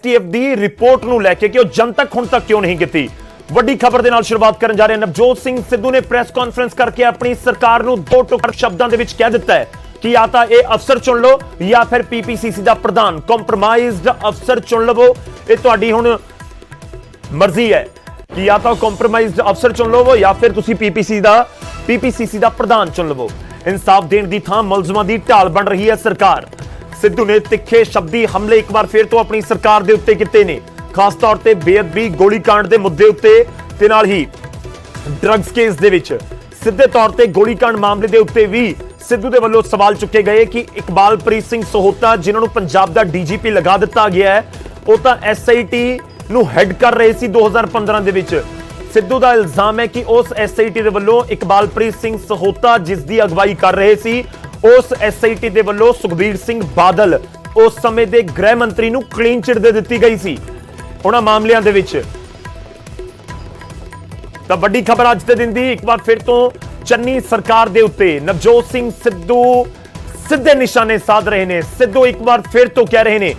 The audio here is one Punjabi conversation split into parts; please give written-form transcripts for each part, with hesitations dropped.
ਐਸਟੀਐਫ ਦੀ ਰਿਪੋਰਟ ਨੂੰ ਲੈ ਕੇ ਕਿ ਉਹ ਜਨਤਕ ਹੁਣ ਤੱਕ ਕਿਉਂ ਨਹੀਂ ਕੀਤੀ। ਵੱਡੀ ਖਬਰ ਦੇ ਨਾਲ ਸ਼ੁਰੂਆਤ ਕਰਨ ਜਾ ਰਹੇ ਨਵਜੋਤ ਸਿੰਘ ਸਿੱਧੂ ਨੇ ਪ੍ਰੈਸ ਕਾਨਫਰੰਸ ਕਰਕੇ ਆਪਣੀ ਸਰਕਾਰ ਨੂੰ ਦੋ ਟੁਕੜ ਸ਼ਬਦਾਂ ਦੇ ਵਿੱਚ ਕਹਿ ਦਿੱਤਾ ਹੈ ਕਿ ਜਾਂ ਤਾਂ ਇਹ ਅਫਸਰ ਚੁਣ ਲਓ ਜਾਂ ਫਿਰ ਪੀਪੀਸੀਸੀ ਦਾ ਪ੍ਰਧਾਨ ਕੰਪਰੋਮਾਈਜ਼ਡ ਅਫਸਰ ਚੁਣ ਲਵੋ। ਇਹ ਤੁਹਾਡੀ ਹੁਣ ਮਰਜ਼ੀ ਹੈ ਕਿ ਜਾਂ ਤਾਂ ਕੰਪਰੋਮਾਈਜ਼ਡ ਅਫਸਰ ਚੁਣ ਲਵੋ ਜਾਂ ਫਿਰ ਤੁਸੀਂ ਪੀਪੀਸੀਸੀ ਦਾ ਪ੍ਰਧਾਨ ਚੁਣ ਲਵੋ। ਇਨਸਾਫ ਦੇਣ ਦੀ ਥਾਂ ਮੁਲਜ਼ਮਾਂ ਦੀ ਢਾਲ ਬਣ ਰਹੀ ਹੈ ਸਰਕਾਰ। ਸਿੱਧੂ ਨੇ ਤਿੱਖੇ ਸ਼ਬਦੀ ਹਮਲੇ ਇੱਕ ਵਾਰ ਫਿਰ ਤੋਂ ਆਪਣੀ ਸਰਕਾਰ ਦੇ ਉੱਤੇ ਕੀਤੇ ਨੇ, ਖਾਸ ਤੌਰ ਤੇ ਬੇਅਦਬੀ ਗੋਲੀकांड ਦੇ ਮੁੱਦੇ ਉੱਤੇ ਤੇ ਨਾਲ ਹੀ ਡਰੱਗਸ ਕੇਸ ਦੇ ਵਿੱਚ ਸਿੱਧੇ ਤੌਰ ਤੇ ਗੋਲੀकांड ਮਾਮਲੇ ਦੇ ਉੱਤੇ ਵੀ ਸਿੱਧੂ ਦੇ ਵੱਲੋਂ ਸਵਾਲ ਚੁੱਕੇ ਗਏ ਕਿ ਇਕਬਾਲਪ੍ਰੀਤ ਸਿੰਘ ਸਹੋਤਾ ਜਿਨ੍ਹਾਂ ਨੂੰ ਪੰਜਾਬ ਦਾ ਡੀਜੀਪੀ ਲਗਾ ਦਿੱਤਾ ਗਿਆ ਹੈ ਉਹ ਤਾਂ ਐਸਆਈਟੀ ਨੂੰ ਹੈਡ ਕਰ ਰਹੇ ਸੀ 2015 ਦੇ ਵਿੱਚ। ਸਿੱਧੂ ਦਾ ਇਲਜ਼ਾਮ ਹੈ ਕਿ ਉਸ ਐਸਆਈਟੀ ਦੇ ਵੱਲੋਂ ਇਕਬਾਲਪ੍ਰੀਤ ਸਿੰਘ ਸਹੋਤਾ ਜਿਸ ਦੀ ਅਗਵਾਈ ਕਰ ਰਹੇ ਸੀ ਉਸ ਐਸਆਈਟੀ ਦੇ ਵੱਲੋਂ ਸੁਖਬੀਰ ਸਿੰਘ ਬਾਦਲ ਉਸ ਸਮੇਂ ਦੇ ਗ੍ਰਹਿ ਮੰਤਰੀ ਨੂੰ ਕਲੀਨ ਚਿਟ ਦੇ ਦਿੱਤੀ ਗਈ ਸੀ ਉਹਨਾਂ ਮਾਮਲਿਆਂ ਦੇ ਵਿੱਚ। ਤਾਂ ਵੱਡੀ ਖਬਰ ਅੱਜ ਦੇ ਦਿਨ ਦੀ ਇੱਕ ਵਾਰ ਫਿਰ ਤੋਂ ਚੰਨੀ ਸਰਕਾਰ ਦੇ ਉੱਤੇ ਨਵਜੋਤ ਸਿੰਘ ਸਿੱਧੂ ਸਿੱਧੇ ਨਿਸ਼ਾਨੇ ਸਾਧ ਰਹੇ ਨੇ। ਸਿੱਧੂ ਇੱਕ ਵਾਰ ਫਿਰ ਤੋਂ ਕਹਿ ਰਹੇ ਨੇ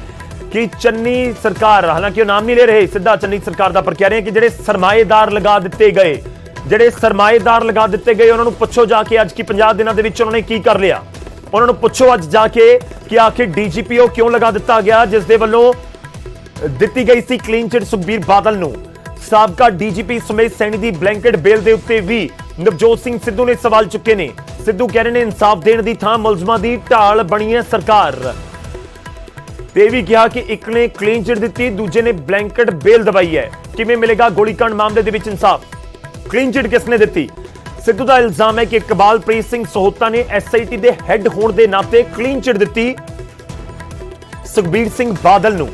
ਕਿ ਚੰਨੀ ਸਰਕਾਰ, ਹਾਲਾਂਕਿ ਉਹ ਨਾਮ ਨਹੀਂ ਲੈ ਰਹੇ ਸਿੱਧਾ ਚੰਨੀ ਸਰਕਾਰ ਦਾ, ਪਰ ਕਹਿ ਰਹੇ ਕਿ ਜਿਹੜੇ ਸਰਮਾਏਦਾਰ ਲਗਾ ਦਿੱਤੇ ਗਏ ਉਹਨਾਂ ਨੂੰ ਪੁੱਛੋ ਜਾ ਕੇ ਅੱਜ ਕੀ 50 ਦਿਨਾਂ ਦੇ ਵਿੱਚ ਉਹਨਾਂ ਨੇ ਕੀ ਕਰ ਲਿਆ। ਉਹਨਾਂ ਨੂੰ ਪੁੱਛੋ ਅੱਜ ਜਾ ਕੇ ਕਿ ਆਖਿਰ ਡੀਜੀਪੀਓ ਕਿਉਂ ਲਗਾ ਦਿੱਤਾ ਗਿਆ ਜਿਸ ਦੇ ਵੱਲੋਂ ਦਿੱਤੀ ਗਈ ਸੀ ਕਲੀਨ ਚਿਟ ਸੁਖਬੀਰ ਬਾਦਲ ਨੂੰ। ਸਾਬਕਾ ਡੀਜੀਪੀ ਸੁਮੇਧ ਸੈਣੀ ਦੀ ਬਲੈਂਕਟ ਬੇਲ ਦੇ ਉੱਤੇ ਵੀ ਨਵਜੋਤ ਸਿੰਘ ਸਿੱਧੂ ਨੇ ਸਵਾਲ ਚੁੱਕੇ ਨੇ। ਸਿੱਧੂ ਕਹਿ ਰਹੇ ਨੇ ਇਨਸਾਫ ਦੇਣ ਦੀ ਥਾਂ ਮੁਲਜ਼ਮਾਂ ਦੀ ਢਾਲ ਬਣੀ ਹੈ ਸਰਕਾਰ। ਤੇ ਵੀ ਕਿਹਾ ਕਿ ਇੱਕ ਨੇ ਕਲੀਨ ਚਿਟ ਦਿੱਤੀ, ਦੂਜੇ ਨੇ ਬਲੈਂਕਟ ਬੇਲ ਦਵਾਈ ਹੈ। ਕਿਵੇਂ ਮਿਲੇਗਾ ਗੋਲੀकांड ਮਾਮਲੇ ਦੇ ਵਿੱਚ ਇਨਸਾਫ? ਕਲੀਨ ਚਿਟ ਕਿਸਨੇ ਦਿੱਤੀ? ਸਿੱਧੂ ਦਾ ਇਲਜ਼ਾਮ ਹੈ ਕਿ ਇਕਬਾਲਪ੍ਰੀਤ ਸਿੰਘ ਸਹੋਤਾ ਨੇ ਐਸਆਈਟੀ ਦੇ ਹੈੱਡ ਹੋਣ ਦੇ ਨਾਤੇ ਕਲੀਨ ਚਿਟ ਦਿੱਤੀ ਸੁਖਬੀਰ ਸਿੰਘ ਬਾਦਲ ਨੂੰ,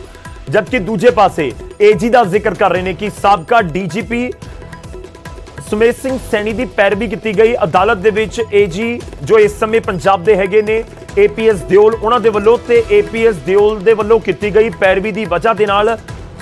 ਜਦਕਿ ਦੂਜੇ ਪਾਸੇ ਏਜੀ ਦਾ ਜ਼ਿਕਰ ਕਰ ਰਹੇ ਨੇ ਕਿ ਸਾਬਕਾ ਡੀਜੀਪੀ ਸੁਮੇਧ ਸਿੰਘ ਸੈਣੀ ਦੀ ਪੈਰਵੀ ਕੀਤੀ ਗਈ। ਅਦਾਲਤ ਦੇ ਵਿੱਚ ਏਜੀ ਜੋ ਇਸ ਸਮੇਂ ਪੰਜਾਬ ਦੇ ਹੈਗੇ ਨੇ ਏਪੀਐਸ ਦਿਓਲ, ਉਹਨਾਂ ਦੇ ਵੱਲੋਂ ਤੇ ਏਪੀਐਸ ਦਿਓਲ ਦੇ ਵੱਲੋਂ ਕੀਤੀ ਗਈ ਪੈਰਵੀ ਦੀ ਵਜ੍ਹਾ ਦੇ ਨਾਲ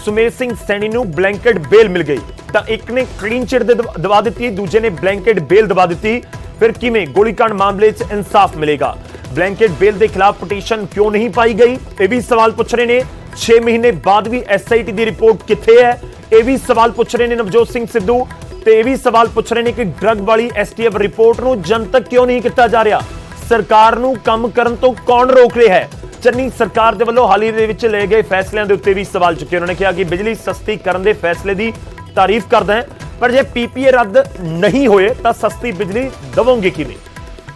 ਸੁਮੇਧ ਸਿੰਘ ਸੈਣੀ ਨੂੰ ਬਲੈਂਕਟ ਬੇਲ ਮਿਲ ਗਈ। ਤਾਂ ਇੱਕ ਨੇ ਕਲੀਨ ਚਿਟ ਦਵਾ ਦਿੱਤੀ, ਦੂਜੇ ਨੇ ਬਲੈਂਕਟ ਬੇਲ ਦਵਾ ਦਿੱਤੀ। ਫਿਰ ਕਿਵੇਂ ਗੋਲੀकांड ਮਾਮਲੇ 'ਚ ਇਨਸਾਫ ਮਿਲੇਗਾ? ਬਲੈਂਕਟ ਬੇਲ ਦੇ ਖਿਲਾਫ ਪਟੀਸ਼ਨ ਕਿਉਂ ਨਹੀਂ ਪਾਈ ਗਈ? ਇਹ ਵੀ ਸਵਾਲ ਪੁੱਛ ਰਹੇ ਨੇ। 6 ਮਹੀਨੇ ਬਾਅਦ ਵੀ ਐਸਆਈਟੀ ਦੀ ਰਿਪੋਰਟ ਕਿੱਥੇ ਹੈ? ਇਹ ਵੀ ਸਵਾਲ ਪੁੱਛ ਰਹੇ ਨੇ ਨਵਜੋਤ ਸਿੰਘ ਸਿੱਧੂ। ਤੇ ਇਹ ਵੀ ਸਵਾਲ ਪੁੱਛ ਰਹੇ ਨੇ ਕਿ ਡਰੱਗ ਵਾਲੀ ਐਸਟੀਐਫ ਰਿਪੋਰਟ ਨੂੰ ਜਨਤਕ ਕਿਉਂ ਨਹੀਂ ਕੀਤਾ ਜਾ ਰਿਹਾ? ਸਰਕਾਰ ਨੂੰ ਕੰਮ ਕਰਨ ਤੋਂ ਕੌਣ ਰੋਕ ਰਿਹਾ ਹੈ? ਚੰਨੀ ਸਰਕਾਰ ਦੇ ਵੱਲੋਂ ਹਾਲ ਹੀ ਦੇ ਵਿੱਚ ਲਏ ਗਏ ਫੈਸਲਿਆਂ ਦੇ ਉੱਤੇ ਵੀ ਸਵਾਲ ਚੁੱਕੇ। ਉਹਨਾਂ ਨੇ ਕਿਹਾ ਕਿ ਬਿਜਲੀ ਸਸਤੀ ਕਰਨ ਦੇ ਫੈਸਲੇ ਦੀ ਤਾਰੀਫ ਕਰਦਾ ਹੈ, ਪਰ ਜੇ ਪੀਪੀਏ ਰੱਦ ਨਹੀਂ ਹੋਏ ਤਾਂ ਸਸਤੀ ਬਿਜਲੀ ਦਵੋਗੇ ਕਿਵੇਂ?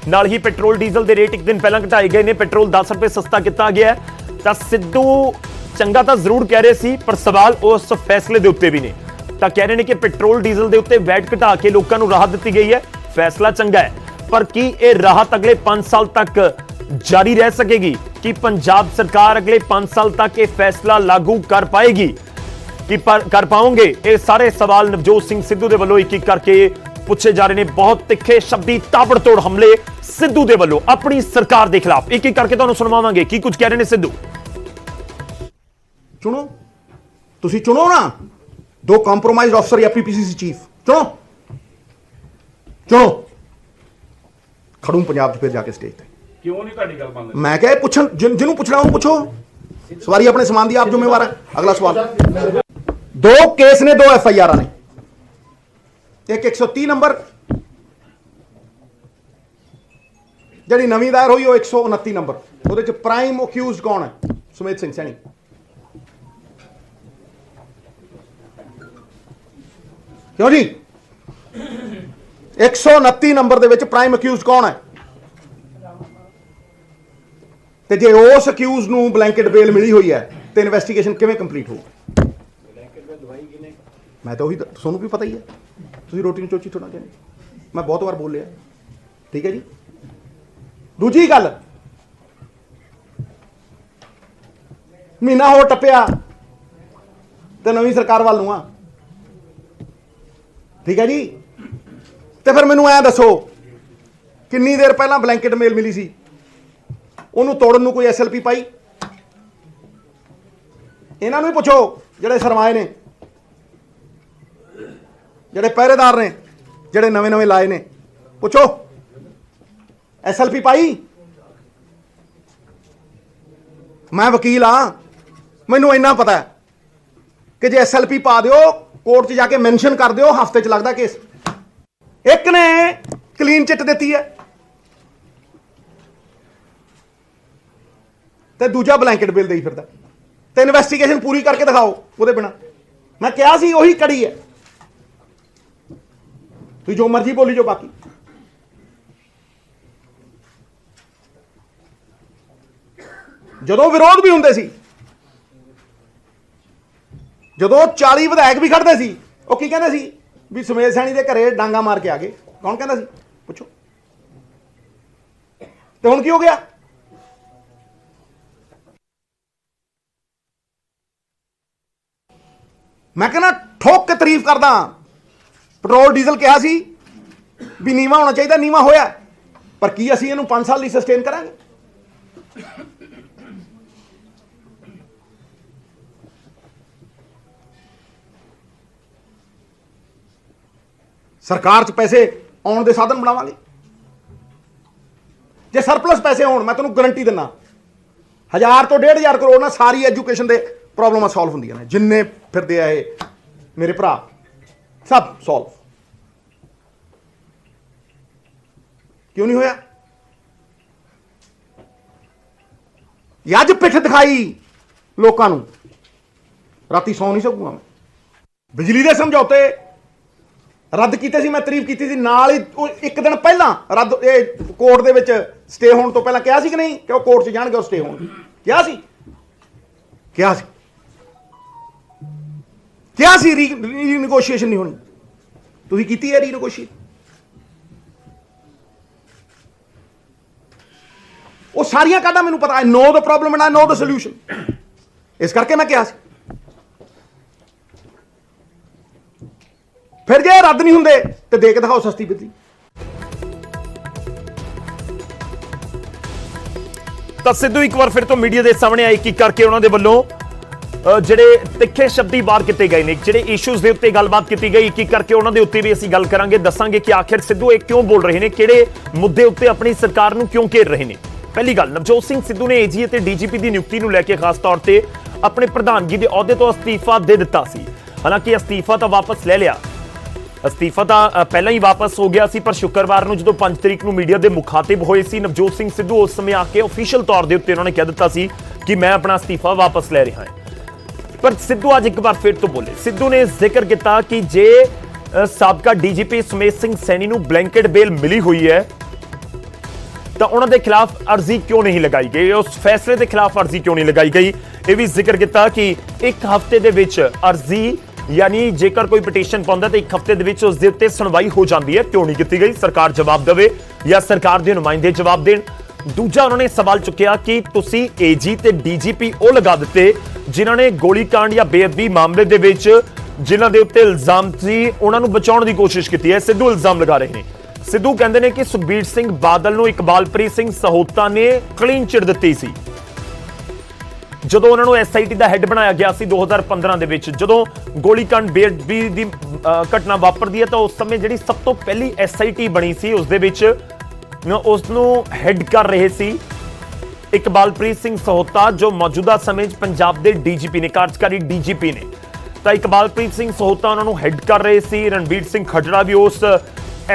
ਨਾਲ ਹੀ ਪੈਟਰੋਲ ਡੀਜ਼ਲ ਦੇ ਰੇਟ ਇੱਕ ਦਿਨ ਪਹਿਲਾਂ ਘਟਾਏ ਗਏ ਨੇ, ਪੈਟਰੋਲ 10 ਰੁਪਏ ਸਸਤਾ ਕੀਤਾ ਗਿਆ ਹੈ। ਤਾਂ ਸਿੱਧੂ ਚੰਗਾ ਤਾਂ ਜ਼ਰੂਰ ਕਹਿ ਰਹੇ ਸੀ, ਪਰ ਸਵਾਲ ਉਸ ਫੈਸਲੇ ਦੇ ਉੱਤੇ ਵੀ ਨੇ। ਤਾਂ ਕਹਿ ਰਹੇ ਨੇ ਕਿ ਪੈਟਰੋਲ ਡੀਜ਼ਲ ਦੇ ਉੱਤੇ ਵੈਟ ਘਟਾ ਕੇ ਲੋਕਾਂ ਨੂੰ ਰਾਹਤ ਦਿੱਤੀ ਗਈ ਹੈ, ਫੈਸਲਾ ਚੰਗਾ ਹੈ, ਪਰ ਕੀ ਇਹ ਰਾਹਤ ਅਗਲੇ 5 ਸਾਲ ਤੱਕ ਜਾਰੀ ਰਹਿ ਸਕੇਗੀ? ਕਿ ਪੰਜਾਬ ਸਰਕਾਰ ਅਗਲੇ 5 ਸਾਲ ਤੱਕ ਇਹ ਫੈਸਲਾ ਲਾਗੂ ਕਰ ਪਾਏਗੀ? ਕਿ ਕਰ ਪਾਉਂਗੇ? ਇਹ ਸਾਰੇ ਸਵਾਲ ਨਵਜੋਤ ਸਿੰਘ ਸਿੱਧੂ ਦੇ ਵੱਲੋਂ ਇੱਕ ਇੱਕ ਕਰਕੇ ਪੁੱਛੇ ਜਾ ਰਹੇ ਨੇ। ਬਹੁਤ ਤਿੱਖੇ ਸ਼ਬਦੀ ਤਾਬੜਤੋੜ ਹਮਲੇ ਸਿੱਧੂ ਦੇ ਵੱਲੋਂ ਆਪਣੀ ਸਰਕਾਰ ਦੇ ਖਿਲਾਫ ਇੱਕ ਇੱਕ ਕਰਕੇ ਤੁਹਾਨੂੰ ਸੁਣਾਵਾਂਗੇ ਕੀ ਕੁਝ ਕਹਿ ਰਹੇ ਨੇ ਸਿੱਧੂ। ਚੁਣੋ, ਤੁਸੀਂ ਚੁਣੋ ਨਾ, ਦੋ ਕੰਪਰੋਮਾਈਜ਼ਡ ਅਫਸਰ ਜਾਂ ਪੀਪੀਸੀਸੀ ਚੀਫ ਚੁਣੋ। ਖੜੂੰ ਪੰਜਾਬ 'ਚ ਫਿਰ ਜਾ ਕੇ ਸਟੇਜ ਤੇ। ਕਿਉਂ ਨਹੀਂ ਤੁਹਾਡੀ ਗੱਲ ਮੰਨਦੇ? ਮੈਂ ਕਿਹਾ ਪੁੱਛਣ, ਜਿਹਨੂੰ ਪੁੱਛਣਾ ਉਹਨੂੰ ਪੁੱਛੋ। ਸਵਾਰੀ ਆਪਣੇ ਸਮਾਨ ਦੀ ਆਪ ਜ਼ਿੰਮੇਵਾਰ ਹੈ। ਅਗਲਾ ਸਵਾਲ। ਦੋ ਕੇਸ ਨੇ, 2 ਐਫਆਈਆਰ ਨੇ, ਇੱਕ 130 ਨੰਬਰ ਜਿਹੜੀ ਨਵੀਂ ਦਾਇਰ ਹੋਈ, ਉਹ 129 ਨੰਬਰ। ਉਹਦੇ ਚ ਪ੍ਰਾਈਮ ਅਕਿਊਜ਼ਡ ਕੌਣ ਹੈ? ਸੁਮੇਧ ਸਿੰਘ ਸੈਣੀ। ਕਿਉਂ ਜੀ? 129 ਨੰਬਰ ਦੇ ਵਿੱਚ ਪ੍ਰਾਈਮ ਅਕਿਊਜ਼ਡ ਕੌਣ ਹੈ? ਤੇ ਜੇ ਉਸ ਅਕਿਊਜ਼ ਨੂੰ ਬਲੈਂਕਟ ਬੇਲ ਮਿਲੀ ਹੋਈ ਹੈ ਤੇ ਇਨਵੈਸਟੀਗੇਸ਼ਨ ਕਿਵੇਂ ਕੰਪਲੀਟ ਹੋਊ? ਮੈਂ ਤਾਂ ਉਹੀ, ਤੁਹਾਨੂੰ ਵੀ ਪਤਾ ਹੀ ਹੈ, ਤੁਸੀਂ ਰੋਟੀ ਨੂੰ ਚੋਚੀ ਥੋੜਾ ਕਹਿੰਦੇ, ਮੈਂ ਬਹੁਤ ਵਾਰ ਬੋਲਿਆ, ਠੀਕ ਹੈ ਜੀ। ਦੂਜੀ ਗੱਲ, ਮਹੀਨਾ ਹੋਰ ਟੱਪਿਆ ਤੇ ਨਵੀਂ ਸਰਕਾਰ ਵੱਲ ਨੂੰ ਆ, ਠੀਕ ਹੈ ਜੀ। ਤੇ ਫਿਰ ਮੈਨੂੰ ਐਂ ਦੱਸੋ, ਕਿੰਨੀ ਦੇਰ ਪਹਿਲਾਂ ਬਲੈਂਕਟ ਮੇਲ ਮਿਲੀ ਸੀ? ਉਹਨੂੰ ਤੋੜਨ ਨੂੰ ਕੋਈ ਐਸਐਲਪੀ ਪਾਈ? ਇਹਨਾਂ ਨੂੰ ਹੀ ਪੁੱਛੋ ਜਿਹੜੇ ਸਰਮਾਏ ਨੇ, ਜਿਹੜੇ ਪਹਿਰੇਦਾਰ ਨੇ, ਜਿਹੜੇ ਨਵੇਂ ਨਵੇਂ ਲਾਏ ਨੇ, ਪੁੱਛੋ ਐਸਐਲਪੀ ਪਾਈ? ਮੈਂ ਵਕੀਲ ਹਾਂ, ਮੈਨੂੰ ਇੰਨਾ ਪਤਾ ਹੈ ਕਿ ਜੇ SLP ਪਾ ਦਿਓ, ਕੋਰਟ 'ਚ ਜਾ ਕੇ ਮੈਂਸ਼ਨ ਕਰ ਦਿਓ, ਹਫ਼ਤੇ 'ਚ ਲੱਗਦਾ ਕੇਸ। ਇੱਕ ਨੇ ਕਲੀਨ ਚਿੱਟ ਦਿੱਤੀ ਹੈ ਤੇ ਦੂਜਾ ਬਲੈਂਕਟ ਬਿੱਲ ਦੇਈ ਫਿਰਦਾ, ਤੇ ਇਨਵੈਸਟੀਗੇਸ਼ਨ ਪੂਰੀ ਕਰਕੇ ਦਿਖਾਓ ਉਹਦੇ ਬਿਨਾ। ਮੈਂ ਕਿਹਾ ਸੀ ਉਹੀ ਕੜੀ ਹੈ, ਤੁਸੀਂ ਜੋ ਮਰਜ਼ੀ ਬੋਲੀ ਜੋ। ਬਾਕੀ ਜਦੋਂ ਵਿਰੋਧ ਵੀ ਹੁੰਦੇ ਸੀ, ਜਦੋਂ 40 ਵਿਧਾਇਕ ਵੀ ਖੜਦੇ ਸੀ, ਉਹ ਕੀ ਕਹਿੰਦੇ ਸੀ ਵੀ ਸੁਮੇਧ ਸੈਣੀ ਦੇ ਘਰੇ ਡਾਂਗਾ ਮਾਰ ਕੇ ਆ ਗਏ। ਕੌਣ ਕਹਿੰਦਾ ਸੀ ਪੁੱਛੋ। ਤੇ ਹੁਣ ਕੀ ਹੋ ਗਿਆ? ਮੈਂ ਕਹਿੰਦਾ ਠੋਕ ਕੇ ਤਾਰੀਫ ਕਰਦਾ। ਪੈਟਰੋਲ ਡੀਜ਼ਲ ਕਿਹਾ ਸੀ ਵੀ ਨੀਵਾਂ ਹੋਣਾ ਚਾਹੀਦਾ, ਨੀਵਾਂ ਹੋਇਆ, ਪਰ ਕੀ ਅਸੀਂ ਇਹਨੂੰ 5 ਸਾਲ ਲਈ ਸਸਟੇਨ ਕਰਾਂਗੇ? ਸਰਕਾਰ 'ਚ ਪੈਸੇ ਆਉਣ ਦੇ ਸਾਧਨ ਬਣਾਵਾਂਗੇ। ਜੇ ਸਰਪਲਸ ਪੈਸੇ ਹੋਣ, ਮੈਂ ਤੁਹਾਨੂੰ ਗਰੰਟੀ ਦਿੰਦਾ 1000 ਤੋਂ 1500 ਕਰੋੜ ਨਾਲ ਸਾਰੀ ਐਜੂਕੇਸ਼ਨ ਦੇ ਪ੍ਰੋਬਲਮਾਂ ਸੋਲਵ ਹੁੰਦੀਆਂ ਨੇ। ਜਿੰਨੇ ਫਿਰਦੇ ਆ ਇਹ ਮੇਰੇ ਭਰਾ, ਸਭ ਸੋਲਵ। ਕਿਉਂ ਨਹੀਂ ਹੋਇਆ? ਅੱਜ ਪਿੱਠ ਦਿਖਾਈ ਲੋਕਾਂ ਨੂੰ। ਰਾਤੀ ਸੌ ਨਹੀਂ ਸਕੂਗਾ ਮੈਂ। ਬਿਜਲੀ ਦੇ ਸਮਝੌਤੇ ਰੱਦ ਕੀਤੇ ਸੀ, ਮੈਂ ਤਾਰੀਫ ਕੀਤੀ ਸੀ। ਨਾਲ ਹੀ ਇੱਕ ਦਿਨ ਪਹਿਲਾਂ ਰੱਦ, ਇਹ ਕੋਰਟ ਦੇ ਵਿੱਚ ਸਟੇ ਹੋਣ ਤੋਂ ਪਹਿਲਾਂ ਕਿਹਾ ਸੀ ਕਿ ਨਹੀਂ ਕਿ ਉਹ ਕੋਰਟ 'ਚ ਜਾਣਗੇ, ਉਹ ਸਟੇ ਹੋਣਗੇ। ਕਿਹਾ ਸੀ ਰੀਨੈਗੋਸ਼ੀਏਸ਼ਨ ਨਹੀਂ ਹੋਣੀ। ਤੁਸੀਂ ਕੀਤੀ ਹੈ ਰੀਨੈਗੋਸ਼ੀਏਸ਼ਨ? ਉਹ ਸਾਰੀਆਂ ਕਾਢਾਂ ਮੈਨੂੰ ਪਤਾ। I know the problem and I know the solution. ਇਸ ਕਰਕੇ ਮੈਂ ਕਿਹਾ ਸੀ। ਫਿਰ ਜੇ ਰੱਦ ਨਹੀਂ ਹੁੰਦੇ ਤੇ ਦੇ ਕੇ ਦਿਖਾਓ ਸਸਤੀ ਬਿਜਲੀ। ਤਾਂ ਸਿੱਧੂ ਇੱਕ ਵਾਰ ਫਿਰ ਤੋਂ ਮੀਡੀਆ ਦੇ ਸਾਹਮਣੇ ਆਏ, ਕੀ ਕਰਕੇ ਉਹਨਾਂ ਦੇ ਵੱਲੋਂ ਜਿਹੜੇ ਤਿੱਖੇ ਸ਼ਬਦੀ ਵਾਰ ਕੀਤੇ ਗਏ ਨੇ, ਜਿਹੜੇ ਇਸ਼ੂਜ਼ ਦੇ ਉੱਤੇ ਗੱਲਬਾਤ ਕੀਤੀ ਗਈ, ਕੀ ਕਰਕੇ ਉਹਨਾਂ ਦੇ ਉੱਤੇ ਵੀ ਅਸੀਂ ਗੱਲ ਕਰਾਂਗੇ। ਦੱਸਾਂਗੇ ਕਿ ਆਖਿਰ ਸਿੱਧੂ ਇਹ ਕਿਉਂ ਬੋਲ ਰਹੇ ਨੇ, ਕਿਹੜੇ ਮੁੱਦੇ ਉੱਤੇ ਆਪਣੀ ਸਰਕਾਰ ਨੂੰ ਕਿਉਂ ਘੇਰ ਰਹੇ ਨੇ। ਪਹਿਲੀ ਗੱਲ, ਨਵਜੋਤ ਸਿੰਘ ਸਿੱਧੂ ਨੇ AG ਅਤੇ DGP ਦੀ ਨਿਯੁਕਤੀ ਨੂੰ ਲੈ ਕੇ ਖਾਸ ਤੌਰ ਤੇ ਆਪਣੇ ਪ੍ਰਧਾਨਗੀ ਦੇ ਅਹੁਦੇ ਤੋਂ ਅਸਤੀਫਾ ਦੇ ਦਿੱਤਾ ਸੀ। ਹਾਲਾਂਕਿ ਅਸਤੀਫਾ ਤਾਂ ਵਾਪਸ ਲੈ ਲਿਆ, ਅਸਤੀਫਾ ਤਾਂ ਪਹਿਲਾਂ ਹੀ ਵਾਪਸ ਹੋ ਗਿਆ ਸੀ, ਪਰ ਸ਼ੁੱਕਰਵਾਰ ਨੂੰ ਜਦੋਂ 5 ਤਰੀਕ ਨੂੰ ਮੀਡੀਆ ਦੇ ਮੁਖਾਤਿਬ ਹੋਏ ਸੀ ਨਵਜੋਤ ਸਿੰਘ ਸਿੱਧੂ, ਉਸ ਸਮੇਂ ਆ ਕੇ ਅਫੀਸ਼ੀਅਲ ਤੌਰ ਦੇ ਉੱਤੇ ਉਹਨਾਂ ਨੇ ਕਹਿ ਦਿੱਤਾ ਸੀ ਕਿ ਮੈਂ ਆਪਣਾ ਅਸਤੀਫਾ ਵਾਪਸ ਲੈ ਰਿਹਾ ਹਾਂ। ਪਰ ਸਿੱਧੂ ਅੱਜ ਇੱਕ ਵਾਰ ਫਿਰ ਤੋਂ ਬੋਲੇ। ਸਿੱਧੂ ਨੇ ਜ਼ਿਕਰ ਕੀਤਾ ਕਿ ਜੇ ਸਾਬਕਾ DGP ਸੁਮੇਧ ਸਿੰਘ ਸੈਣੀ ਨੂੰ ਬਲੈਂਕਟ ਬੇਲ ਮਿਲੀ ਹੋਈ ਹੈ ਤਾਂ ਉਹਨਾਂ ਦੇ ਖਿਲਾਫ ਅਰਜ਼ੀ ਕਿਉਂ ਨਹੀਂ ਲਗਾਈ ਗਈ, ਉਸ ਫੈਸਲੇ ਦੇ ਖਿਲਾਫ ਅਰਜ਼ੀ ਕਿਉਂ ਨਹੀਂ ਲਗਾਈ ਗਈ। ਇਹ ਵੀ ਜ਼ਿਕਰ ਕੀਤਾ ਕਿ ਇੱਕ ਹਫ਼ਤੇ ਦੇ ਵਿੱਚ ਅਰਜ਼ੀ, ਯਾਨੀ ਜੇਕਰ ਕੋਈ ਪਟੀਸ਼ਨ ਪਾਉਂਦਾ ਤਾਂ ਇੱਕ ਹਫ਼ਤੇ ਦੇ ਵਿੱਚ ਉਸ ਦੇ ਉੱਤੇ ਸੁਣਵਾਈ ਹੋ ਜਾਂਦੀ ਹੈ, ਕਿਉਂ ਨਹੀਂ ਕੀਤੀ ਗਈ। ਸਰਕਾਰ ਜਵਾਬ ਦੇਵੇ ਜਾਂ ਸਰਕਾਰ ਦੇ ਨੁਮਾਇੰਦੇ ਜਵਾਬ ਦੇਣ। ਦੂਜਾ, ਉਹਨਾਂ ਨੇ ਸਵਾਲ ਚੁੱਕਿਆ ਕਿ ਤੁਸੀਂ AG ਤੇ DGP ਉਹ ਲਗਾ ਦਿੱਤੇ ਜਿਨ੍ਹਾਂ ਨੇ ਗੋਲੀकांड ਜਾਂ ਬੇਅਦਬੀ ਮਾਮਲੇ ਦੇ ਵਿੱਚ ਜਿਨ੍ਹਾਂ ਦੇ ਉੱਤੇ ਇਲਜ਼ਾਮ ਸੀ, ਉਹਨਾਂ ਨੂੰ ਬਚਾਉਣ ਦੀ ਕੋਸ਼ਿਸ਼ ਕੀਤੀ ਹੈ। ਸਿੱਧੂ ਇਲਜ਼ਾਮ ਲਗਾ ਰਹੇ ਨੇ। ਸਿੱਧੂ ਕਹਿੰਦੇ ਨੇ ਕਿ ਸੁਖਬੀਰ ਸਿੰਘ ਬਾਦਲ ਨੂੰ ਇਕਬਾਲਪ੍ਰੀਤ ਸਿੰਘ ਸਹੋਤਾ ਨੇ ਕਲੀਨ ਚਿਟ ਦਿੱਤੀ ਸੀ ਜਦੋਂ ਉਹਨਾਂ ਨੂੰ SIT ਦਾ ਹੈੱਡ ਬਣਾਇਆ ਗਿਆ ਸੀ 2015 ਦੇ ਵਿੱਚ। ਜਦੋਂ ਗੋਲੀकांड ਬੇਅਦਬੀ ਦੀ ਘਟਨਾ ਵਾਪਰਦੀ ਹੈ ਤਾਂ ਉਸ ਸਮੇਂ ਜਿਹੜੀ ਸਭ ਤੋਂ ਪਹਿਲੀ SIT ਬਣੀ ਸੀ, ਉਸ ਦੇ ਵਿੱਚ ਉਸ ਨੂੰ ਹੈੱਡ ਕਰ ਰਹੇ ਸੀ ਇਕਬਾਲਪ੍ਰੀਤ ਸਿੰਘ ਸਹੋਤਾ, ਜੋ ਮੌਜੂਦਾ ਸਮੇਂ 'ਚ ਪੰਜਾਬ ਦੇ DGP ਨੇ, ਕਾਰਜਕਾਰੀ DGP ਨੇ। ਤਾਂ ਇਕਬਾਲਪ੍ਰੀਤ ਸਿੰਘ ਸਹੋਤਾ ਉਹਨਾਂ ਨੂੰ ਹੈੱਡ ਕਰ ਰਹੇ ਸੀ। ਰਣਬੀਰ ਸਿੰਘ ਖੱਟੜਾ ਵੀ ਉਸ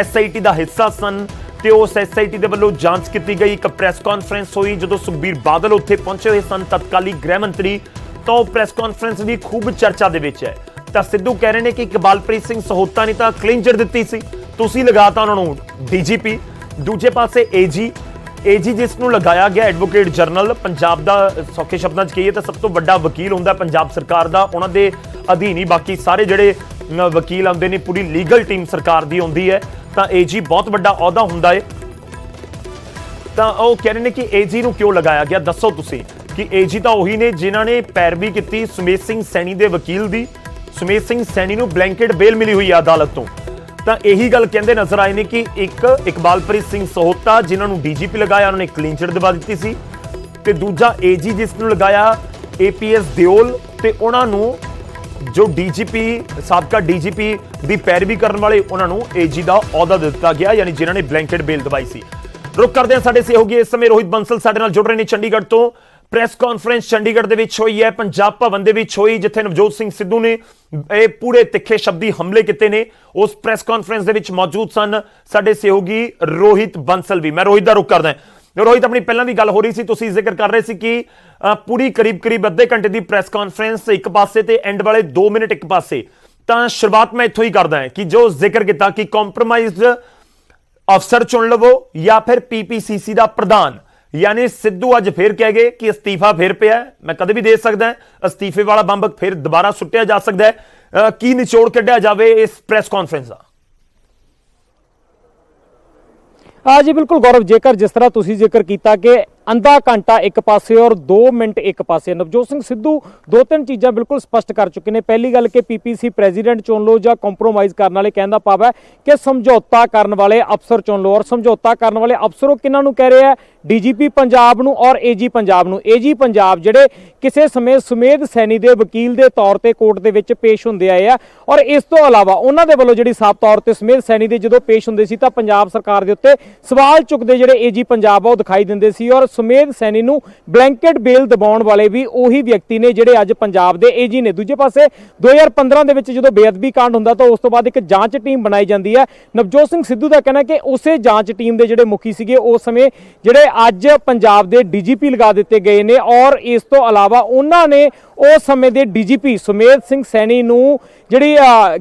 SIT ਦਾ ਹਿੱਸਾ ਸਨ ਤੇ ਉਸ SIT ਦੇ ਵੱਲੋਂ ਜਾਂਚ ਕੀਤੀ ਗਈ। ਇੱਕ ਪ੍ਰੈਸ ਕਾਨਫਰੰਸ ਹੋਈ ਜਦੋਂ ਸੁਖਬੀਰ ਬਾਦਲ ਉੱਥੇ ਪਹੁੰਚੇ ਹੋਏ ਸਨ, ਤਤਕਾਲੀ ਗ੍ਰਹਿ ਮੰਤਰੀ। ਤਾਂ ਉਹ ਪ੍ਰੈਸ ਕਾਨਫਰੰਸ ਵੀ ਖੂਬ ਚਰਚਾ ਦੇ ਵਿੱਚ ਹੈ। ਤਾਂ ਸਿੱਧੂ ਕਹਿ ਰਹੇ ਨੇ ਕਿ ਇਕਬਾਲਪ੍ਰੀਤ ਸਿੰਘ ਸਹੋਤਾ ਨੇ ਤਾਂ ਕਲੀਨ ਚਿਟ ਦਿੱਤੀ ਸੀ, ਤੁਸੀਂ ਲਗਾਤਾ ਉਹਨਾਂ ਨੂੰ DGP। ਦੂਜੇ ਪਾਸੇ AG ਜਿਸ ਨੂੰ ਲਗਾਇਆ ਗਿਆ ਐਡਵੋਕੇਟ ਜਨਰਲ, ਪੰਜਾਬ ਦਾ ਸੌਖੇ ਸ਼ਬਦਾਂ 'ਚ ਕਹੀਏ ਤਾਂ ਸਭ ਤੋਂ ਵੱਡਾ ਵਕੀਲ ਹੁੰਦਾ ਪੰਜਾਬ ਸਰਕਾਰ ਦਾ। ਉਹਨਾਂ ਦੇ ਅਧੀਨ ਹੀ ਬਾਕੀ ਸਾਰੇ ਜਿਹੜੇ ਵਕੀਲ ਆਉਂਦੇ ਨੇ, ਪੂਰੀ ਲੀਗਲ ਟੀਮ ਸਰਕਾਰ ਦੀ ਆਉਂਦੀ ਹੈ। ਤਾਂ AG ਬਹੁਤ ਵੱਡਾ ਅਹੁਦਾ ਹੁੰਦਾ ਹੈ। ਤਾਂ ਉਹ ਕਹਿ ਰਹੇ ਨੇ ਕਿ AG ਨੂੰ ਕਿਉਂ ਲਗਾਇਆ ਗਿਆ, ਦੱਸੋ ਤੁਸੀਂ। ਕਿ AG ਤਾਂ ਉਹੀ ਨੇ ਜਿਨ੍ਹਾਂ ਨੇ ਪੈਰਵੀ ਕੀਤੀ ਸੁਮੇਧ ਸਿੰਘ ਸੈਣੀ ਦੇ ਵਕੀਲ ਦੀ। ਸੁਮੇਧ ਸਿੰਘ ਸੈਣੀ ਨੂੰ ਬਲੈਂਕਟ ਬੇਲ ਮਿਲੀ ਹੋਈ ਹੈ ਅਦਾਲਤ ਤੋਂ। ਤਾਂ ਇਹੀ ਗੱਲ ਕਹਿੰਦੇ ਨਜ਼ਰ ਆਏ ਨੇ ਕਿ ਇੱਕ ਇਕਬਾਲਪ੍ਰੀਤ ਸਿੰਘ ਸਹੋਤਾ ਜਿਨ੍ਹਾਂ ਨੂੰ DGP ਲਗਾਇਆ, ਉਹਨਾਂ ਨੇ ਕਲੀਨ ਚਿਟ ਦਿਵਾ ਦਿੱਤੀ ਸੀ, ਤੇ ਦੂਜਾ AG ਜਿਸ ਨੂੰ ਲਗਾਇਆ APS ਦਿਓਲ, ਤੇ ਉਹਨਾਂ ਨੂੰ ਜੋ DGP ਸਾਬਕਾ DGP ਦੀ ਪੈਰਵੀ ਕਰਨ ਵਾਲੇ ਉਹਨਾਂ ਨੂੰ AG ਦਾ ਅਹੁਦਾ ਦਿੱਤਾ ਗਿਆ, ਯਾਨੀ ਜਿਨ੍ਹਾਂ ਨੇ ਬਲੈਂਕਟ ਬੇਲ ਦਵਾਈ ਸੀ। ਰੁਕ ਕਰਦੇ ਹਾਂ ਸਾਡੇ ਸਹਿਯੋਗੀ ਇਸ ਸਮੇਂ ਰੋਹਿਤ ਬੰਸਲ ਸਾਡੇ ਨਾਲ ਜੁੜ ਰਹੇ ਨੇ ਚੰਡੀਗੜ੍ਹ ਤੋਂ। ਪ੍ਰੈਸ ਕਾਨਫਰੰਸ ਚੰਡੀਗੜ੍ਹ ਦੇ ਵਿੱਚ ਹੋਈ ਹੈ, ਪੰਜਾਬ ਭਵਨ ਦੇ ਵਿੱਚ ਹੋਈ, ਜਿੱਥੇ ਨਵਜੋਤ ਸਿੰਘ ਸਿੱਧੂ ਨੇ ਇਹ ਪੂਰੇ ਤਿੱਖੇ ਸ਼ਬਦੀ ਹਮਲੇ ਕੀਤੇ ਨੇ। ਉਸ ਪ੍ਰੈਸ ਕਾਨਫਰੰਸ ਦੇ ਵਿੱਚ ਮੌਜੂਦ ਸਨ ਸਾਡੇ ਸਹਿਯੋਗੀ ਰੋਹਿਤ ਬੰਸਲ ਵੀ। ਮੈਂ ਰੋਹਿਤ ਦਾ ਰੁਖ ਕਰਦਾ। ਰੋਹਿਤ, ਆਪਣੀ ਪਹਿਲਾਂ ਵੀ ਗੱਲ ਹੋ ਰਹੀ ਸੀ, ਤੁਸੀਂ ਜ਼ਿਕਰ ਕਰ ਰਹੇ ਸੀ ਕਿ ਪੂਰੀ ਕਰੀਬ ਅੱਧੇ ਘੰਟੇ ਦੀ ਪ੍ਰੈਸ ਕਾਨਫਰੰਸ ਇੱਕ ਪਾਸੇ ਤੇ ਐਂਡ ਵਾਲੇ 2 ਮਿੰਟ ਇੱਕ ਪਾਸੇ। ਤਾਂ ਸ਼ੁਰੂਆਤ ਮੈਂ ਇੱਥੋਂ ਹੀ ਕਰਦਾ ਕਿ ਜੋ ਜ਼ਿਕਰ ਕੀਤਾ ਕਿ ਕੰਪਰੋਮਾਈਜ਼ਡ ਅਫਸਰ ਚੁਣ ਲਵੋ ਜਾਂ ਫਿਰ ਪੀਪੀਸੀਸੀ ਦਾ ਪ੍ਰਧਾਨ, यानी सिद्धू अज फिर कह गए कि अस्तीफा फिर पिया है, मैं कदे भी दे सकता है, अस्तीफे वाला बंब फिर दोबारा सुट्टिया जा सकता है। की निचोड़ कढ़िया जाए इस प्रेस कॉन्फ्रेंस का? हाँ जी बिल्कुल गौरव, जेकर जिस तरह तुसी जिक्र किया कि अंधा घंटा एक पासे और 2 मिनट एक पासे, नवजोत सिंह सिद्धू 2-3 चीज़ां बिल्कुल स्पष्ट कर चुके हैं। पहली गल कि पीपीसी प्रेजिडेंट चुन लो या कंप्रोमाइज़ करने वाले, कहने का भाव है कि समझौता करने वाले अफसर चुन लो। और समझौता करने वाले अफसर किन्हों कह रहे हैं? डीजीपी पंजाब नूं और एजी पंजाब नूं। एजी पंजाब जिहड़े किसी समय सुमेध सैनी के वकील के तौर पर कोर्ट के विच पेश होंदे आए आ, और इस तो इलावा उन्हां दे वल्लों जिहड़ी साफ तौर पर सुमेध सैनी के जदों पेश होंदे सी तां पंजाब सरकार के उत्ते सवाल चुकते जिहड़े एजी पंजाब आ दिखाई दिंदे सी। और सुमेध सैनी नूं ब्लैंकेट बेल दबाउण वाले भी उही व्यक्ति ने जिहड़े अज पंजाब के एजी ने। दूजे पासे 2015 दे विच जदों बेअदबी कांड हुंदा तां उस तो बाद एक जांच टीम बनाई जाती है। नवजोत सिंह सिद्धू का कहना कि उसे जांच टीम के जिहड़े मुखी सीगे उस समय जिहड़े अज पंजाब के डीजीपी लगा दिते गए ने। और इस तो इलावा उन्होंने उस समय के डीजीपी सुमेध सिंह सैनी नूं जिहड़ी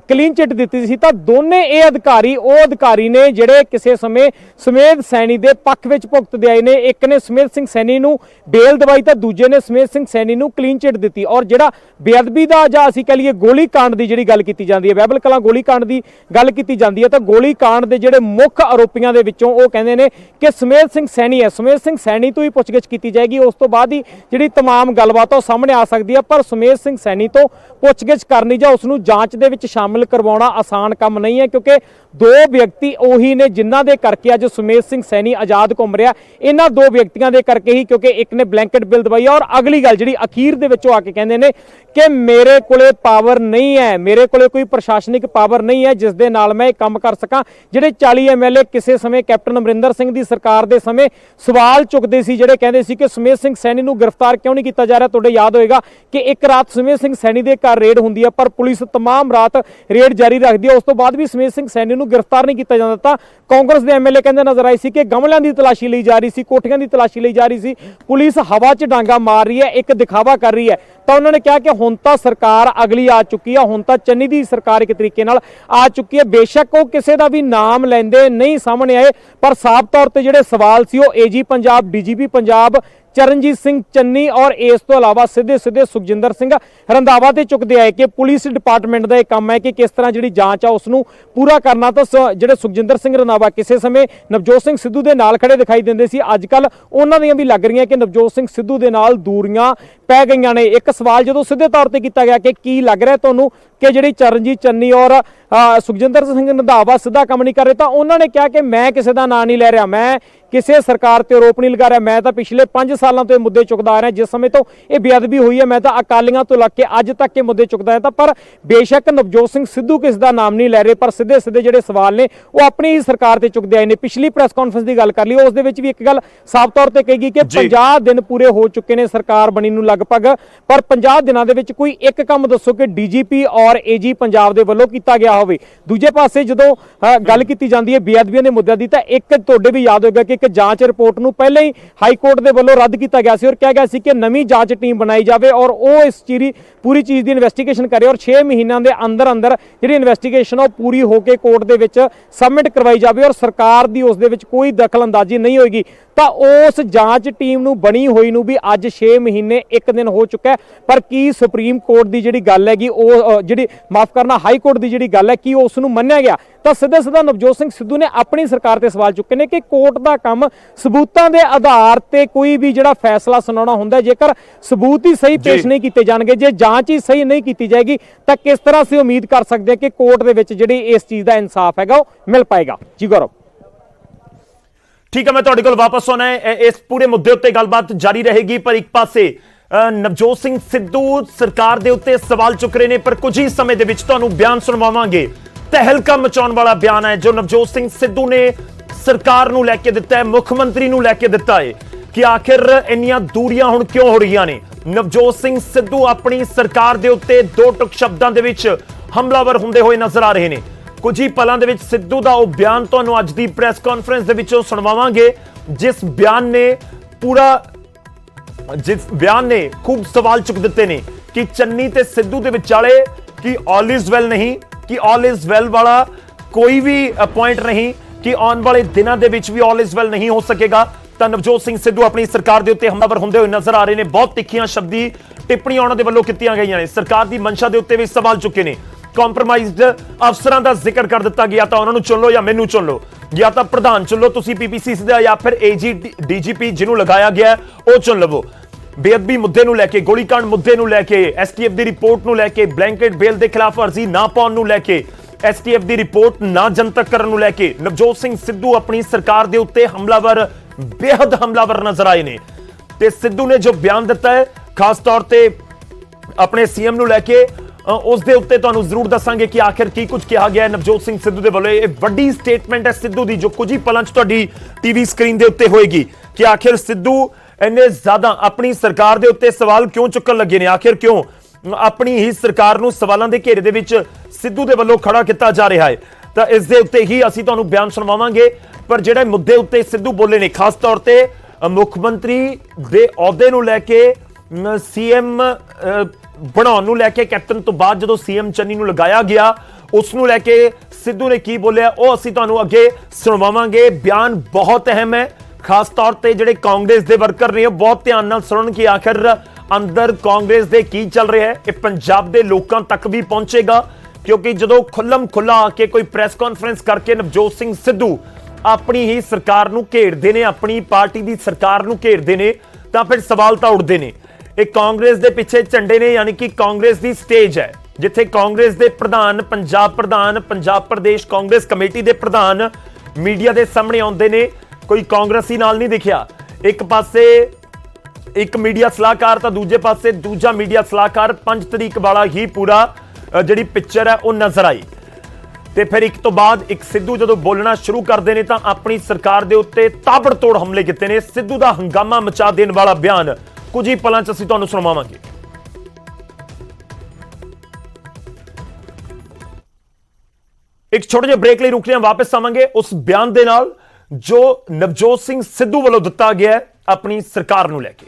क्लीन चिट दित्ती सी तां दोने ये अधिकारी ने जिहड़े किसी समय सुमेध सैनी के पक्ष विच भुगतदे आए ने। एक ने सुमेध सिंह सैनी नूं बेल दवाई तां दूजे ने सुमेध सिंह सैनी नूं क्लीन चिट दित्ती। और जिहड़ा बेअदबी दा जां असीं कह लईए गोली कांड की जिहड़ी गल कीती जांदी है, बाइबल कलां गोली कांड की गल कीती जांदी है, तां गोली कांड के जिहड़े मुख आरोपियों के विचों वो कहंदे ने कि सुमेध सिंह सैनी है। सुमेध सिंह सैनी तो ही पुछगिछ की जाएगी, उस तो बाद ही जिहड़ी तमाम गलबात सामने आ सकती है। पर सुमेध सिंह सैनी तो पुछगिछ करनी जां उसनूं जांच दे विच शामिल करवाउणा आसान काम नहीं है, क्योंकि 2 व्यक्ति उही ने जिन्हां दे करके अज सुमेध सिंह सैनी आजाद घुम रहा। इन्हां 2 व्यक्तियों के करके ही, क्योंकि एक ने ब्लैंकेट बिल दवाई। और अगली गल जिहड़ी अखीर दे विचों आके कहंदे ने कि मेरे कोले पावर नहीं है, मेरे कोले कोई प्रशासनिक पावर नहीं है जिस दे नाल मैं काम कर सकां। जिहड़े 40 MLA किसी समय कैप्टन अमरिंदर सिंह दी सरकार दे समय सवाल चुकते सी, जिहड़े कहंदे सी कि सुमेध सिंह सैनी नूं गिरफ्तार क्यों नहीं किया जा रहा। तुहाडे याद होएगा कि एक रात सुमेध सिंह सैनी दे घर रेड हुंदी है, पर पुलिस तमाम रात रेड जारी रखती है। उस तो बाद भी सुमेध सिंह सैनी नूं गिरफ्तार नहीं किया जाता। तां कांग्रेस के MLA कहंदे नजर आए सी कि गमलिਆਂ की तलाशी ली जा रही सी, कोठियां की तलाशी ली जा रही सी, पुलिस हवा च डांगा मार रही है, एक दिखावा कर रही है। तो उन्होंने कहा कि हुण तां सरकार अगली आ चुकी है, हुण तां चन्नी दी सरकार एक तरीके नाल आ चुकी है। बेशक वो किसी का भी नाम लेंदे नहीं सामने आए, पर साफ तौर पर जिहड़े सवाल सी वो एजी पंजाब, डीजीपी पंजाब चरणजीत सिंह चन्नी और इस तो इलावा सीधे सुखजिंदर सिंह रंधावा ते चुकते आए कि पुलिस डिपार्टमेंट का एक काम है कि किस तरह जी जांच आ उसनूं पूरा करना। तो जिहड़े सुखजिंदर सिंह रंधावा किसी समय नवजोत सिंह सिद्धू के नाल खड़े दिखाई देंदे सी, अजकल उन्हां दियां भी लग रही कि नवजोत सिंह सिद्धू के नाल दूरियां पै गईयां ने। एक सवाल जो सीधे तौर पर किया गया कि की लग रहा तुहानूं कि जिहड़ी चरणजीत चन्नी और सुखजिंदर सिंह रंधावा सीधा काम नहीं कर रहे, तो उन्होंने कहा कि मैं किसी का नाम नहीं लै रहा, मैं किसी सरकार ते आरोप नहीं लगा रहा, मैं तो पिछले 5 सालों तो मुद्दे चुकदा आ रहा। जिस समय तो यह बेअदबी हुई है मैं तो अकालियां तो लग के अज तक ये मुद्दे चुकदा है। पर बेशक नवजोत सिंह सिद्धू किसी का नाम नहीं लै रहे, पर सीधे जिहड़े सवाल ने वो अपनी ही सरकार ते चुकते आए ने। पिछली प्रैस कॉन्फ्रेंस की गल कर ली, उस दे विच भी एक गल साफ तौर पर कही कि 50 दिन पूरे हो चुके हैं सरकार बनी नूं लगभग, पर 50 दिनों के विच कोई एक काम दसो कि डीजीपी और एजी पंजाब दे वल्लों कीता गया होवे। दूजे पासे जदों गल कीती जांदी है बेअदबीआं दे मुद्दे दी, तां एक तुहाडे भी याद होगा कि एक जांच रिपोर्ट नूं पहले ही हाई कोर्ट दे वल्लों रद्द किया गया सी और कहा गया सी कि नवीं जांच टीम बनाई जाए और वो इस पूरी चीज़ की इन्वेस्टिगेशन करे और 6 महीनों के अंदर अंदर जिहड़ी इन्वेस्टिगेशन पूरी होकर कोर्ट दे विच सबमिट करवाई जाए और सरकार की उस दे विच कोई दखल अंदाजी नहीं होएगी। तो उस जांच टीम नूं बनी हुई नूं भी अज 6 महीने 1 दिन हो चुका है, पर की सुप्रीम कोर्ट की जिहड़ी गल हैगी वो जिहड़ी माफ करना हाई कोर्ट की जिहड़ी गल है कि उस नूं मन्निया गया। तो सीधा नवजोत सिंह सिद्धू ने अपनी सरकार ते सवाल चुके ने कि कोर्ट का काम सबूतों के आधार पर कोई भी जिहड़ा फैसला सुनाना हुंदा है, जेकर सबूत ही सही पेश नहीं किए जाएंगे, जे जांच ही सही नहीं की जाएगी, तो किस तरह से उम्मीद कर सकते हैं कि कोर्ट के विच जिहड़ी इस चीज़ का इंसाफ हैगा वो मिल पाएगा। जी गौरव, ठीक है, मैं तुहाडे कोल वापस आना है। इस पूरे मुद्दे उत्ते गलबात जारी रहेगी, पर एक पासे नवजोत सिंह सिद्धू सरकार दे उत्ते सवाल चुक रहे हैं, पर कुछ ही समय दे विच तुहानूं बयान सुणवावांगे। तहलका मचाउण वाला बयान है जो नवजोत सिंह सिद्धू ने सरकार नूं लैके दिता है, मुख्यमंत्री नूं लैके दिता है। ਕਿ ਆਖਿਰ ਇੰਨੀਆਂ ਦੂਰੀਆਂ ਹੁਣ ਕਿਉਂ ਹੋ ਰਹੀਆਂ ਨੇ। ਨਵਜੋਤ ਸਿੰਘ ਸਿੱਧੂ ਆਪਣੀ ਸਰਕਾਰ ਦੇ ਉੱਤੇ ਦੋ ਟੁਕ ਸ਼ਬਦਾਂ ਦੇ ਵਿੱਚ ਹਮਲਾਵਰ ਹੁੰਦੇ ਹੋਏ ਨਜ਼ਰ ਆ ਰਹੇ ਨੇ। ਕੁਝ ਹੀ ਪਲਾਂ ਦੇ ਵਿੱਚ ਸਿੱਧੂ ਦਾ ਉਹ ਬਿਆਨ ਤੁਹਾਨੂੰ ਅੱਜ ਦੀ ਪ੍ਰੈਸ ਕਾਨਫਰੰਸ ਦੇ ਵਿੱਚੋਂ ਸੁਣਵਾਵਾਂਗੇ, ਜਿਸ ਬਿਆਨ ਨੇ ਖੂਬ ਸਵਾਲ ਚੁੱਕ ਦਿੱਤੇ ਨੇ ਕਿ ਚੰਨੀ ਤੇ ਸਿੱਧੂ ਦੇ ਵਿਚਾਲੇ ਕਿ ਆਲ ਇਜ਼ ਵੈਲ ਨਹੀਂ, ਕਿ ਆਲ ਇਜ਼ ਵੈਲ ਵਾਲਾ ਕੋਈ ਵੀ ਪੁਆਇੰਟ ਨਹੀਂ, ਕਿ ਆਉਣ ਵਾਲੇ ਦਿਨਾਂ ਦੇ ਵਿੱਚ ਵੀ ਆਲ ਇਜ਼ ਵੈਲ ਨਹੀਂ ਹੋ ਸਕੇਗਾ। ਤਾਂ ਨਵਜੋਤ ਸਿੰਘ ਸਿੱਧੂ ਆਪਣੀ ਸਰਕਾਰ ਦੇ ਉੱਤੇ ਹਮਲਾਵਰ ਹੁੰਦੇ ਹੋਏ ਨਜ਼ਰ ਆ ਰਹੇ ਨੇ। ਬਹੁਤ ਤਿੱਖੀਆਂ ਸ਼ਬਦੀ ਟਿੱਪਣੀਆਂ ਉਹਨਾਂ ਦੇ ਵੱਲੋਂ ਕੀਤੀਆਂ ਗਈਆਂ ਨੇ। ਸਰਕਾਰ ਦੀ ਮਨਸ਼ਾ ਦੇ ਉੱਤੇ ਵੀ ਸਵਾਲ ਚੁੱਕੇ ਨੇ। ਕੰਪਰਮਾਈਜ਼ਡ ਅਫਸਰਾਂ ਦਾ ਜ਼ਿਕਰ ਕਰ ਦਿੱਤਾ ਗਿਆ, ਤਾਂ ਉਹਨਾਂ ਨੂੰ ਚੁਣ ਲਓ ਜਾਂ ਮੈਨੂੰ ਚੁਣ ਲਓ, ਜਾਂ ਤਾਂ ਪ੍ਰਧਾਨ ਚੁਣ ਲਓ ਤੁਸੀਂ ਪੀਪੀਸੀਸੀ ਦਾ, ਜਾਂ ਫਿਰ ਏਜੀ ਡੀਜੀਪੀ ਜਿਹਨੂੰ ਲਗਾਇਆ ਗਿਆ ਉਹ ਚੁਣ ਲਵੋ। ਬੇਅਦਬੀ ਮੁੱਦੇ ਨੂੰ ਲੈ ਕੇ, ਗੋਲੀकांड ਮੁੱਦੇ ਨੂੰ ਲੈ ਕੇ, ਐਸਟੀਐਫ ਦੀ ਰਿਪੋਰਟ ਨੂੰ ਲੈ ਕੇ, ਬਲੈਂਕਟ ਬੇਲ ਦੇ ਖਿਲਾਫ ਅਰਜ਼ੀ ਨਾ ਪਾਉਣ ਨੂੰ ਲੈ ਕੇ, ਐਸਟੀਐਫ ਦੀ ਰਿਪੋਰਟ ਨਾ ਜਨਤਕ ਕਰਨ ਨੂੰ ਲੈ ਕੇ ਨਵਜੋਤ ਸਿੰਘ ਸਿੱਧੂ ਆਪਣੀ ਸਰਕਾਰ ਦੇ ਉੱਤੇ ਹਮਲਾਵਰ, ਬੇਹੱਦ ਹਮਲਾਵਰ ਨਜ਼ਰ ਆਏ ਨੇ। ਤੇ ਸਿੱਧੂ ਨੇ ਜੋ ਬਿਆਨ ਦਿੱਤਾ ਹੈ ਖਾਸ ਤੌਰ ਤੇ ਆਪਣੇ ਸੀਐਮ ਨੂੰ ਲੈ ਕੇ, ਉਸ ਦੇ ਉੱਤੇ ਤੁਹਾਨੂੰ ਜ਼ਰੂਰ ਦੱਸਾਂਗੇ ਕਿ ਆਖਿਰ ਕੀ ਕੁਝ ਕਿਹਾ ਗਿਆ ਹੈ ਨਵਜੋਤ ਸਿੰਘ ਸਿੱਧੂ ਦੇ ਵੱਲੋਂ। ਇਹ ਵੱਡੀ ਸਟੇਟਮੈਂਟ ਹੈ ਸਿੱਧੂ ਦੀ, ਜੋ ਕੁਝ ਹੀ ਪਲਾਂ 'ਚ ਤੁਹਾਡੀ ਟੀਵੀ ਸਕਰੀਨ ਦੇ ਉੱਤੇ ਹੋਏਗੀ ਕਿ ਆਖਿਰ ਸਿੱਧੂ ਇੰਨੇ ਜ਼ਿਆਦਾ ਆਪਣੀ ਸਰਕਾਰ ਦੇ ਉੱਤੇ ਸਵਾਲ ਕਿਉਂ ਚੁੱਕਣ ਲੱਗੇ ਨੇ। ਆਖਿਰ ਕਿਉਂ ਆਪਣੀ ਹੀ ਸਰਕਾਰ ਨੂੰ ਸਵਾਲਾਂ ਦੇ ਘੇਰੇ ਦੇ ਵਿੱਚ ਸਿੱਧੂ ਦੇ ਵੱਲੋਂ ਖੜਾ ਕੀਤਾ ਜਾ ਰਿਹਾ ਹੈ। ਤਾਂ ਇਸ ਦੇ ਉੱਤੇ ਹੀ ਅਸੀਂ ਤੁਹਾਨੂੰ ਬਿਆਨ ਸੁਣਵਾਵਾਂਗੇ। ਪਰ ਜਿਹੜੇ ਮੁੱਦੇ ਉੱਤੇ ਸਿੱਧੂ ਬੋਲੇ ਨੇ, ਖਾਸ ਤੌਰ ਤੇ ਮੁੱਖ ਮੰਤਰੀ ਦੇ ਅਹੁਦੇ ਨੂੰ ਲੈ ਕੇ, ਸੀਐਮ ਬਣਾਉਣ ਨੂੰ ਲੈ ਕੇ, ਕੈਪਟਨ ਤੋਂ ਬਾਅਦ ਜਦੋਂ ਸੀਐਮ ਚੰਨੀ ਨੂੰ ਲਗਾਇਆ ਗਿਆ ਉਸ ਨੂੰ ਲੈ ਕੇ ਸਿੱਧੂ ਨੇ ਕੀ ਬੋਲਿਆ ਉਹ ਅਸੀਂ ਤੁਹਾਨੂੰ ਅੱਗੇ ਸੁਣਵਾਵਾਂਗੇ। ਬਿਆਨ ਬਹੁਤ ਅਹਿਮ ਹੈ, ਖਾਸ ਤੌਰ ਤੇ ਜਿਹੜੇ ਕਾਂਗਰਸ ਦੇ ਵਰਕਰ ਨੇ ਉਹ ਬਹੁਤ ਧਿਆਨ ਨਾਲ ਸੁਣਨ ਕਿ ਆਖਿਰ ਅੰਦਰ ਕਾਂਗਰਸ ਦੇ ਕੀ ਚੱਲ ਰਿਹਾ ਹੈ। ਇਹ ਪੰਜਾਬ ਦੇ ਲੋਕਾਂ ਤੱਕ ਵੀ ਪਹੁੰਚੇਗਾ, ਕਿਉਂਕਿ ਜਦੋਂ ਖੁੱਲਮ ਖੁੱਲਾ ਆ ਕੇ ਕੋਈ ਪ੍ਰੈਸ ਕਾਨਫਰੰਸ ਕਰਕੇ ਨਵਜੋਤ ਸਿੰਘ ਸਿੱਧੂ ਆਪਣੀ ਹੀ ਸਰਕਾਰ ਨੂੰ ਘੇਰਦੇ ਨੇ, ਆਪਣੀ ਪਾਰਟੀ ਦੀ ਸਰਕਾਰ ਨੂੰ ਘੇਰਦੇ ਨੇ, ਤਾਂ ਫਿਰ ਸਵਾਲ ਤਾਂ ਉੱਠਦੇ ਨੇ। ਇਹ ਕਾਂਗਰਸ ਦੇ ਪਿੱਛੇ ਝੰਡੇ ਨੇ, ਯਾਨੀ ਕਿ ਕਾਂਗਰਸ ਦੀ ਸਟੇਜ ਹੈ ਜਿੱਥੇ ਕਾਂਗਰਸ ਦੇ ਪ੍ਰਧਾਨ, ਪੰਜਾਬ ਪ੍ਰਦੇਸ਼ ਕਾਂਗਰਸ ਕਮੇਟੀ ਦੇ ਪ੍ਰਧਾਨ ਮੀਡੀਆ ਦੇ ਸਾਹਮਣੇ ਆਉਂਦੇ ਨੇ। ਕੋਈ ਕਾਂਗਰਸੀ ਨਾਲ ਨਹੀਂ ਦਿਖਿਆ। ਇੱਕ ਪਾਸੇ ਇੱਕ ਮੀਡੀਆ ਸਲਾਹਕਾਰ ਤਾਂ ਦੂਜੇ ਪਾਸੇ ਦੂਜਾ ਮੀਡੀਆ ਸਲਾਹਕਾਰ। 5 ਤਰੀਕ ਵਾਲਾ ਹੀ ਪੂਰਾ ਜਿਹੜੀ ਪਿਕਚਰ ਹੈ ਉਹ ਨਜ਼ਰ ਆਈ। ਤੇ ਫਿਰ ਇੱਕ ਤੋਂ ਬਾਅਦ ਇੱਕ ਸਿੱਧੂ ਜਦੋਂ ਬੋਲਣਾ ਸ਼ੁਰੂ ਕਰਦੇ ਨੇ ਤਾਂ ਆਪਣੀ ਸਰਕਾਰ ਦੇ ਉੱਤੇ ਤਾਬੜਤੋੜ ਹਮਲੇ ਕੀਤੇ ਨੇ। ਸਿੱਧੂ ਦਾ ਹੰਗਾਮਾ ਮਚਾ ਦੇਣ ਵਾਲਾ ਬਿਆਨ ਕੁਝ ਹੀ ਪਲਾਂ 'ਚ ਅਸੀਂ ਤੁਹਾਨੂੰ ਸੁਣਾਵਾਂਗੇ। ਇੱਕ ਛੋਟੇ ਜਿਹੇ ਬ੍ਰੇਕ ਲਈ ਰੁਕਦੇ ਹਾਂ, ਵਾਪਸ ਆਵਾਂਗੇ ਉਸ ਬਿਆਨ ਦੇ ਨਾਲ ਜੋ ਨਵਜੋਤ ਸਿੰਘ ਸਿੱਧੂ ਵੱਲੋਂ ਦਿੱਤਾ ਗਿਆ ਹੈ ਆਪਣੀ ਸਰਕਾਰ ਨੂੰ ਲੈ ਕੇ।